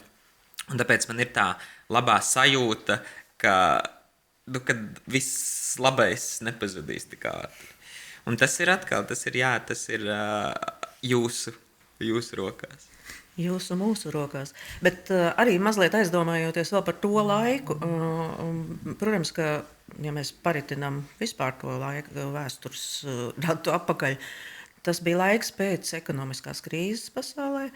D: Un tāpēc man ir tā labā sajūta, ka kad viss labais nepazudīs tik ātri. Un tas ir atkal, tas ir jūsu rokās.
C: Jūsu mūsu rokās. Bet arī mazliet aizdomājoties vēl par to laiku, protams, ka, ja mēs paritinām vispār to laiku vēstures datu atpakaļ, tas bija laiks pēc ekonomiskās krīzes pasaulē.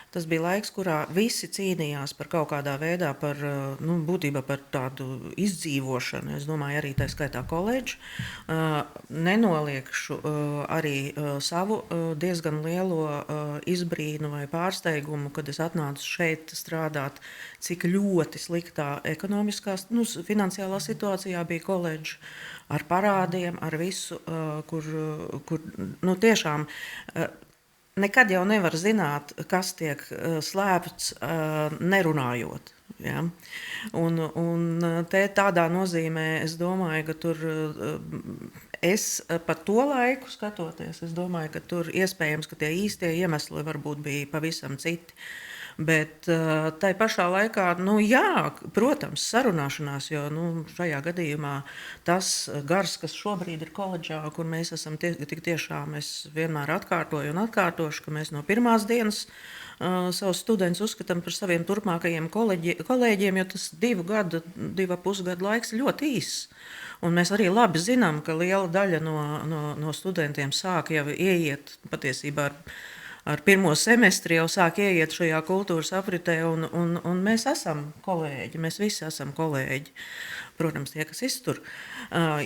C: Tas bija laiks, kurā visi cīnījās par kaut kādā veidā, būtībā par tādu izdzīvošanu. Es domāju, arī tā skaitā koledžu. Nenoliekšu arī savu diezgan lielo izbrīnu vai pārsteigumu, kad es atnācu šeit strādāt, cik ļoti sliktā finansiālā situācijā bija koledža. Ar parādiem, ar visu, kur tiešām nekad jau nevar zināt, kas tiek slēpts, nerunājot. Ja? Un tādā nozīmē es domāju, ka tur es par to laiku skatoties, es domāju, ka tur iespējams, ka tie īstie iemesli varbūt bija pavisam citi. Bet tai pašā laikā, protams, sarunāšanās, jo šajā gadījumā tas gars, kas šobrīd ir koledžā, kur mēs esam tik tiešām, es vienmēr atkārtoju un atkārtošu, ka mēs no pirmās dienas savus studentus uzskatām par saviem turpmākajiem kolēģiem, jo tas 2,5 gadu laiks ir ļoti īss. Un mēs arī labi zinām, ka liela daļa no studentiem sāk jau ieiet patiesībā ar pirmo semestri jau sāk ieiet šajā kultūras apritē, un mēs esam kolēģi, mēs visi esam kolēģi. Protams, tie, kas iztur,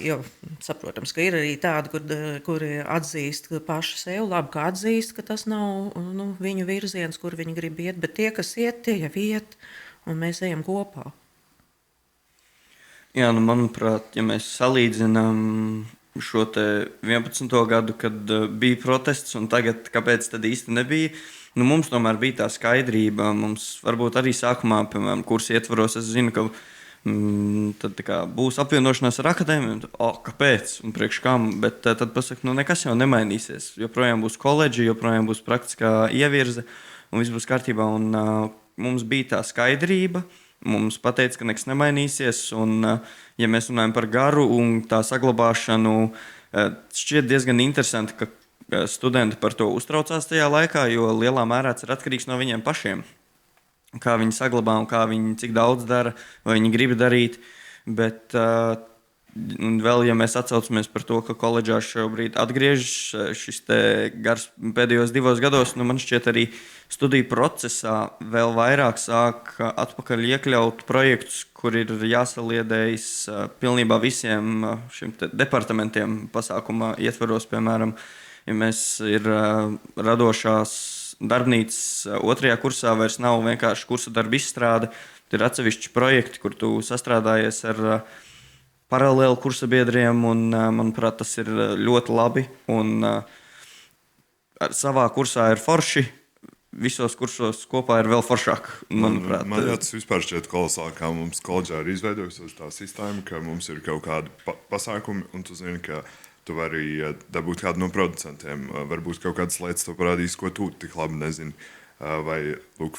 C: jo saprotams, ka ir arī tādi, kuri atzīst paši sev, labi, ka atzīst, ka tas nav viņu virziens, kur viņi grib iet, bet tie, kas iet, tie jau iet, un mēs ejam kopā.
B: Jā, manuprāt, ja mēs salīdzinām šo 11. gadu, kad bija protests, un tagad kāpēc tad īsti nebija. Mums tomēr bija tā skaidrība. Mums varbūt arī sākumā, piemēram, kursa ietvaros, es zinu, ka tad būs apvienošanās ar akadēmiju. Kāpēc? Un priekš kam? Bet tad pasaka, nekas jau nemainīsies. Joprojām būs koledži, joprojām būs praktiskā ievirze, un viss būs kārtībā. Un mums bija tā skaidrība. Mums pateica, ka nekas nemainīsies, un, ja mēs runājam par garu un tā saglabāšanu, šķiet diezgan interesanti, ka studenti par to uztraucās tajā laikā, jo lielā mērā tas ir atkarīgs no viņiem pašiem. Kā viņi saglabā un kā viņi cik daudz dara, vai viņi grib darīt. Bet vēl, ja mēs atcaucamies par to, ka koledžā šobrīd atgriežas šis gars pēdējos 2 gados, man šķiet arī studiju procesā vēl vairāk sāk atpakaļ iekļaut projektus, kur ir jāsaliedējas pilnībā visiem šiem departamentiem pasākuma ietvaros, piemēram, ja mēs ir radošās darbnīcas 2. kursā vairs nav vienkārši kursa darba izstrāde, ir atsevišķi projekti, kur tu sastrādājies ar paralēli kursa biedriem, un, manuprāt, tas ir ļoti labi. Un savā kursā ir forši, visos kursos kopā ir vēl foršāk, manuprāt.
A: Man jau tas vispār šķiet kolosāli, kā mums koledžā ir izveidojusies tā sistēma, ka mums ir kaut kādi pasākumi, un tu zini, ka tu vari dabūt kādu no producentiem. Varbūt kaut kādas lietas tev parādīs, ko tu tik labi nezini. vai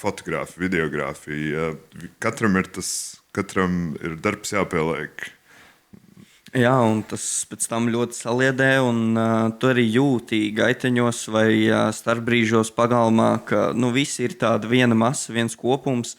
A: fotografija, videogrāfija. Katram ir darbs jāpieliek.
B: Jā, un tas pēc tam ļoti saliedē, un tu arī jūti gaiteņos vai starpbrīžos pagalmā, ka visi ir tāda viena masa, viens kopums,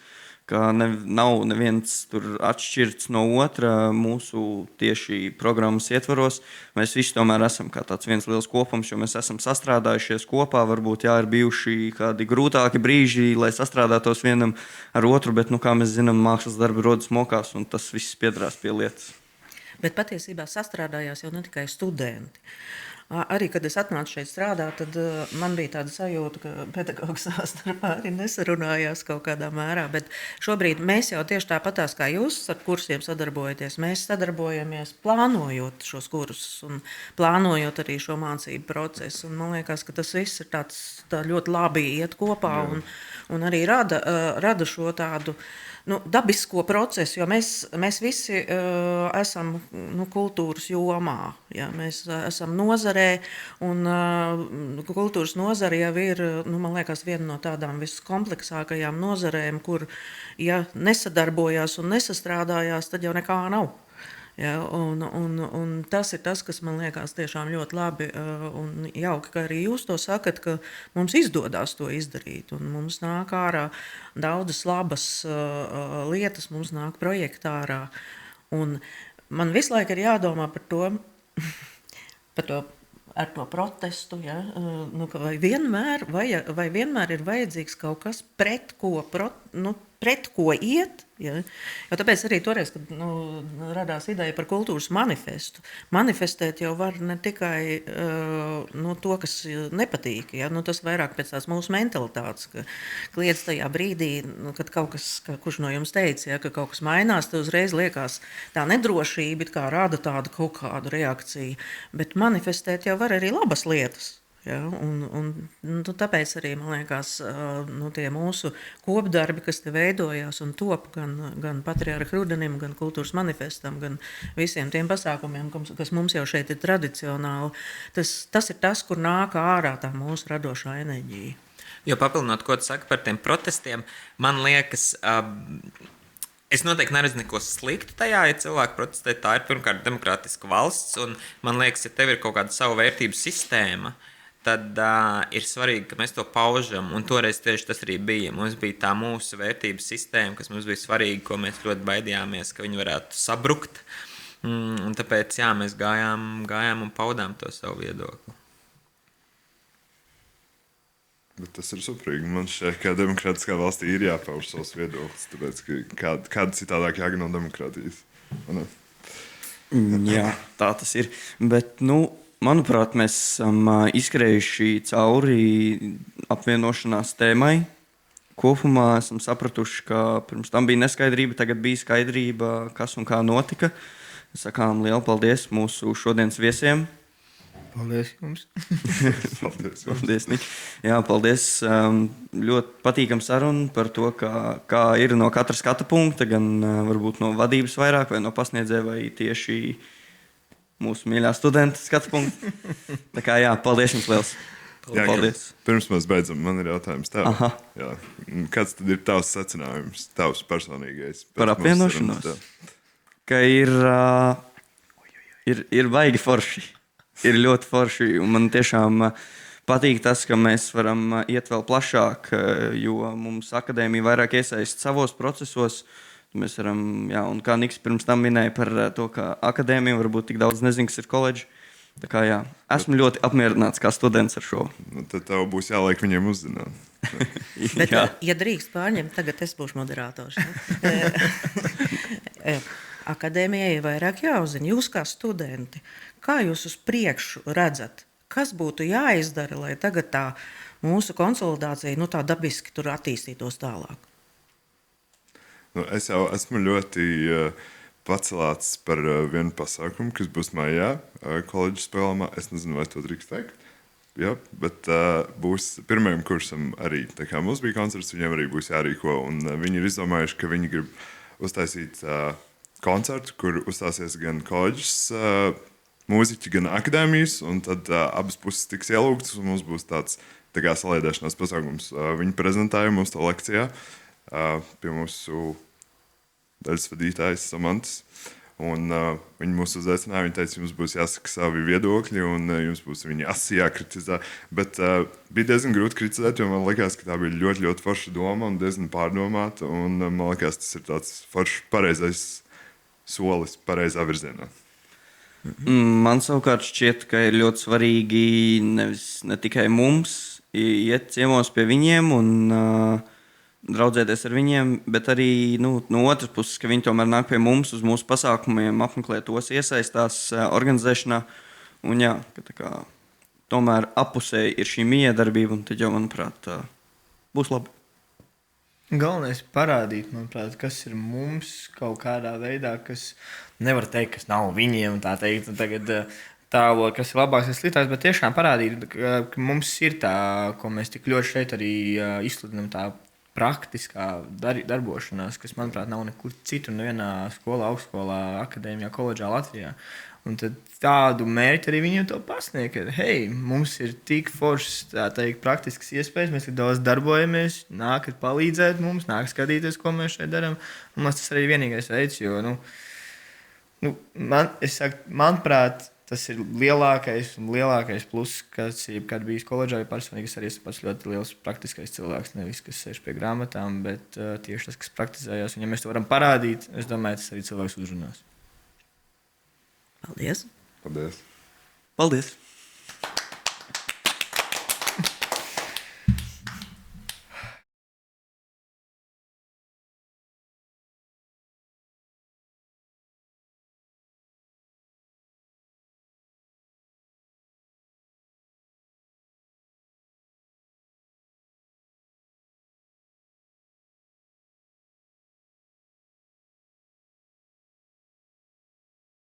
B: ka nav neviens tur atšķirts no otra mūsu tieši programmas ietvaros. Mēs visi tomēr esam kā tāds viens liels kopums, jo mēs esam sastrādājušies kopā. Varbūt ir bijuši kādi grūtāki brīži, lai sastrādātos vienam ar otru, bet, kā mēs zinām, mākslas darbi rodas mokās, un tas viss piedarās pie lietas.
C: Bet patiesībā sastrādājās jau ne tikai studenti. Arī, kad es atnācu šeit strādāt, tad man bija tāda sajūta, ka pedagogs savā starpā arī nesarunājās kaut kādā mērā. Bet šobrīd mēs jau tieši tāpatās kā jūs ar kursiem sadarbojaties. Mēs sadarbojamies plānojot šos kursus un plānojot arī šo mācību procesu. Un man liekas, ka tas viss ir tā ļoti labi iet kopā un arī rada šo tādu dabisko procesu, jo mēs visi esam kultūras jomā. Ja? Mēs esam nozarē, un kultūras nozare jau ir, man liekas, viena no tādām viskompleksākajām nozarēm, kur, ja nesadarbojās un nesastrādājās, tad jau nekā nav. Ja, un tas ir tas, kas man liekas tiešām ļoti labi un jauki, ka arī jūs to sakat, ka mums izdodas to izdarīt. Un mums nāk ārā daudzas labas lietas, mums nāk projektā ārā. Un man visu laiku ir jādomā par to ar to protestu, ja? Vai vienmēr ir vajadzīgs kaut kas pret ko iet. Ja? Jo tāpēc arī toreiz, kad radās ideja par kultūras manifestu, manifestēt jau var ne tikai to, kas nepatīk. Ja? Tas vairāk pēc tās mūsu mentalitātes, ka kliedz tajā brīdī, kad kaut kas, kurš no jums teica, ja, ka kaut kas mainās, tad uzreiz liekas tā nedrošība, kā rada tādu kaut kādu reakciju. Bet manifestēt jau var arī labas lietas. Ja, tāpēc arī, man liekas, tie mūsu kopdarbi, kas te veidojās un top gan Patriarha Rudenim, gan kultūras manifestam, gan visiem tiem pasākumiem, kas mums jau šeit ir tradicionāli, tas ir tas, kur nāk ārā tā mūsu radošā enerģija.
D: Jo papildinot, ko tu saki par tiem protestiem, man liekas, es noteikti neredzu neko sliktu tajā, ja cilvēki protestē. Tā ir pirmkārt demokrātiska valsts, un man liekas, ja tev ir kaut kāda savu vērtību sistēma, tad ir svarīgi, ka mēs to paužam. Un toreiz tieši tas arī bija. Mums bija tā mūsu vērtības sistēma, kas mums bija svarīga, ko mēs ļoti baidījāmies, ka viņi varētu sabrukt. Un tāpēc mēs gājām un paudām to savu viedokli.
A: Bet tas ir superīgi. Man šķiet, ka demokrātiskā valstī ir jāpauž savs viedoklis, tāpēc kāda citādāk jāgan no demokrātijas.
B: Jā, tā tas ir. Bet, manuprāt, mēs esam izskrējuši cauri apvienošanās tēmai. Kopumā esam sapratuši, ka pirms tam bija neskaidrība, tagad bija skaidrība, kas un kā notika. Sakām lielu paldies mūsu šodienas viesiem.
E: Paldies jums!
B: Paldies, Nik. Jā, paldies. Ļoti patīkam saruna par to, kā ir no katra skatu punkta, gan varbūt no vadības vairāk, vai no pasniedzēja, vai tieši mūsu mīļā studenta skatu punkta. Tā kā paldies jums liels. Paldies.
A: Pirms mēs beidzam, man ir jautājums tev. Jā. Kāds tad ir tavs secinājums, tavs personīgais?
B: Par apvienošanos? Ka ir baigi forši. Ir ļoti forši, un man tiešām patīk tas, ka mēs varam iet vēl plašāk, jo mums akadēmija vairāk iesaist savos procesos. Mēs varam, un kā Niks pirms tam minēja par to, ka akadēmija varbūt tik daudz nezin, kas ir koledži. Tā kā esmu ļoti apmierināts kā students ar šo.
A: Tad tev būs jāliek viņiem uzzināt.
C: Bet, ja drīkst pārņemt, tagad es būšu moderators. Akadēmijai vairāk jāuzzina. Jūs kā studenti, kā jūs uz priekšu redzat? Kas būtu jāizdara, lai tagad tā mūsu konsolidācija tā dabiski tur attīstītos tālāk?
A: Es jau esmu ļoti pacelāts par vienu pasākumu, kas būs maijā koledžas programmā. Es nezinu, vai to drīkst teikt. Ja, bet būs pirmajam kursam arī. Tā kā mums bija koncerts, viņiem arī būs jārīko. Un viņi ir izdomājuši, ka viņi grib uztaisīt koncertu, kur uzstāsies gan koledžas mūziķi, gan akadēmijas. Un tad abas puses tiks ielūgtas, un mums būs tāds tā kā saliedēšanās pasākums. Viņi prezentēja mums to lekcijā pie mūsu daļas vadītājas Samantas. Un, viņi mūs uzaicināja, viņi teica, jums būs jāsaka savi viedokļi, un jums būs viņi asi jākritizē. Bet bija diezgan grūti kritizēt, jo man liekas, ka tā bija ļoti, ļoti forša doma un diezgan pārdomāta. Un man liekas, tas ir tāds foršs, pareizais solis pareizā virzienā.
B: Man savukārt šķiet, ka ir ļoti svarīgi ne tikai mums iet ciemos pie viņiem un draudzēties ar viņiem, bet arī no otras puses, ka viņi tomēr nāk pie mums uz mūsu pasākumiem, apmeklē tos, iesaistās organizēšanā. Un jā, ka tomēr apusēji ir šī miedarbība, un tad jau, manuprāt, būs labi.
E: Galvenais ir parādīt, manuprāt, kas ir mums kaut kādā veidā, kas nevar teikt, kas nav viņiem, tā teikt, un tagad tālāk, kas ir labāks, kas sliktāks, bet tiešām parādīt, ka mums ir tā, ko mēs tik ļoti šeit arī izsludinām, tā praktiskā darbošanās, kas, manuprāt, nav nekur citur, nevienā skolā, augstskolā, akadēmijā, koledžā Latvijā. Un tad tādu mērķi arī viņiem to pasniegt, ka, hei, mums ir tik foršas, tā teikt, praktiskas iespējas, mēs tik daudz darbojamies, nākat palīdzēt mums, nāk skatīties, ko mēs šeit darām. Un tas arī vienīgais veids, jo, manuprāt, tas ir lielākais pluss, kas jebkad bijis koledžā, jo personīgi es arī esmu pats ļoti liels praktiskais cilvēks, nevis, kas sēž pie grāmatām, bet tieši tas, kas praktizējās. Un ja mēs to varam parādīt, es domāju, tas arī cilvēks uzrunās.
C: Paldies!
A: Paldies!
B: Paldies!